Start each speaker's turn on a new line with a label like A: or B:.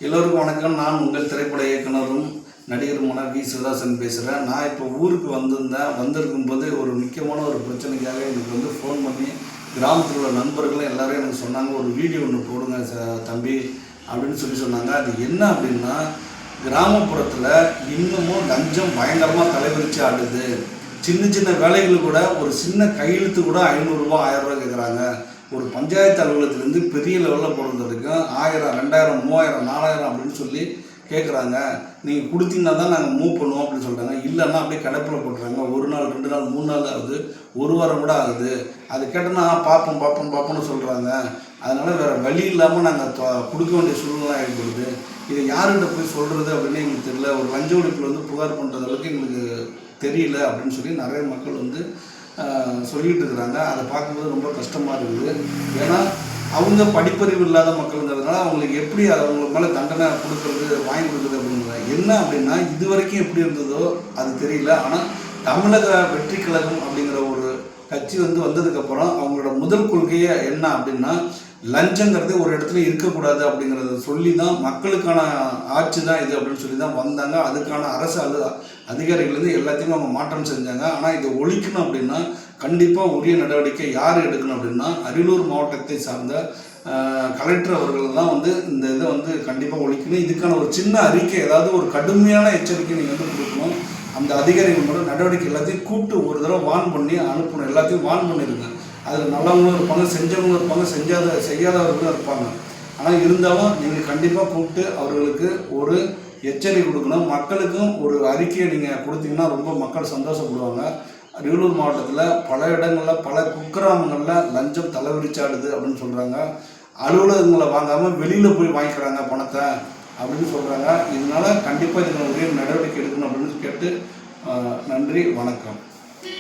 A: எல்லோருக்கும் வணக்கம். நான் உங்கள் திரைப்பட இயக்குனரும் நடிகருமான வி. சிவதாசன் பேசுகிறேன். நான் இப்போ ஊருக்கு வந்திருக்கும்போது ஒரு முக்கியமான ஒரு பிரச்சனைக்காக எனக்கு ஃபோன் பண்ணி கிராமத்தில் உள்ள நண்பர்களும் எல்லோரும் எனக்கு சொன்னாங்க, ஒரு வீடியோ ஒன்று போடுங்க தம்பி அப்படின்னு சொன்னாங்க. அது என்ன அப்படின்னா, கிராமப்புறத்தில் இன்னமும் லஞ்சம் பயங்கரமாக தலைவிரிச்சு ஆடுது. சின்ன சின்ன வேலைகள் கூட ஒரு சின்ன கையெழுத்து கூட 500 ரூபா 1000 ரூபா கேட்குறாங்க. ஒரு பஞ்சாயத்து அலுவலகத்திலேருந்து பெரிய லெவலில் போகிறது வரைக்கும் 1000 2000 3000 4000 அப்படின்னு சொல்லி கேட்குறாங்க. நீங்கள் கொடுத்தீங்கன்னா தான் நாங்கள் மூவ் பண்ணுவோம் அப்படின்னு சொல்கிறாங்க. இல்லைன்னா அப்படியே கிடப்பில் போட்டுறாங்க. 1 நாள் 2 நாள் 3 நாள் ஆகுது, 1 வாரம் கூட ஆகுது. அது கேட்டோன்னா பார்ப்போம்னு சொல்கிறாங்க. அதனால் வேறு வழி இல்லாமல் நாங்கள் கொடுக்க வேண்டிய சூழ்நிலை ஏற்படுது. இதை யார்கிட்ட போய் சொல்கிறது அப்படின்னு எங்களுக்கு தெரியல. ஒரு லஞ்ச ஒழிப்பில் புகார் பண்ணுறது அளவுக்கு எங்களுக்கு தெரியல அப்படின்னு சொல்லி நிறைய மக்கள் சொல்லிகிட்டு இருக்கிறாங்க. அதை பார்க்கும்போது ரொம்ப கஷ்டமாக இருக்குது. ஏன்னா அவங்க படிப்பறிவு இல்லாத மக்கள்ங்கிறதுனால அவங்களுக்கு எப்படி அவங்களுக்கு மேலே தண்டனை கொடுக்குறது வாங்கி கொடுக்குறது அப்படிங்கிறது என்ன அப்படின்னா, இது வரைக்கும் எப்படி இருந்ததோ அது தெரியல. ஆனால் தமிழக வெற்றி கழகம் அப்படிங்கிற ஒரு கட்சி வந்ததுக்கப்புறம் அவங்களோட முதல் கொள்கையே என்ன அப்படின்னா, லஞ்சங்கிறது ஒரு இடத்துல இருக்கக்கூடாது அப்படிங்கிறத சொல்லி தான் மக்களுக்கான ஆட்சி தான் இது அப்படின்னு சொல்லி தான் வந்தாங்க. அதுக்கான அரசு அதிகாரிகள் எல்லாத்தையுமே அவங்க மாற்றம் செஞ்சாங்க. ஆனால் இதை ஒழிக்கணும் அப்படின்னா கண்டிப்பாக உரிய நடவடிக்கை யார் எடுக்கணும் அப்படின்னா, அரியலூர் மாவட்டத்தை சார்ந்த கலெக்டர் அவர்கள் தான் இந்த இதை கண்டிப்பாக ஒழிக்கணும். இதுக்கான ஒரு சின்ன அறிக்கை, ஏதாவது ஒரு கடுமையான எச்சரிக்கை நீங்கள் கொடுக்கணும். அந்த அதிகாரிகள் மட்டும் நடவடிக்கை எல்லாத்தையும் கூப்பிட்டு ஒரு தடவை வார்ன் பண்ணி அனுப்பணும். எல்லாத்தையும் வார்ன் பண்ணிடுங்க. அதில் நல்லவங்களும் இருப்பாங்க, செஞ்சவங்களும் இருப்பாங்க, செய்யாதவர்களும் இருப்பாங்க. ஆனால் இருந்தாலும் நீங்கள் கண்டிப்பாக கூப்பிட்டு அவர்களுக்கு ஒரு எச்சரிக்கை கொடுக்கணும். மக்களுக்கும் ஒரு அறிக்கையை நீங்கள் கொடுத்தீங்கன்னா ரொம்ப மக்கள் சந்தோஷப்படுவாங்க. அரியலூர் மாவட்டத்தில் பல இடங்களில் பல குக்கிராமங்களில் லஞ்சம் தலைவிரிச்சாடுது அப்படின்னு சொல்கிறாங்க. அலுவலகங்களை வாங்காமல் வெளியில் போய் வாங்கிக்கிறாங்க பணத்தை அப்படின்னு சொல்கிறாங்க. இதனால் கண்டிப்பாக இதுக்கு உரிய நடவடிக்கை எடுக்கணும் அப்படின்னு கேட்டு நன்றி, வணக்கம்.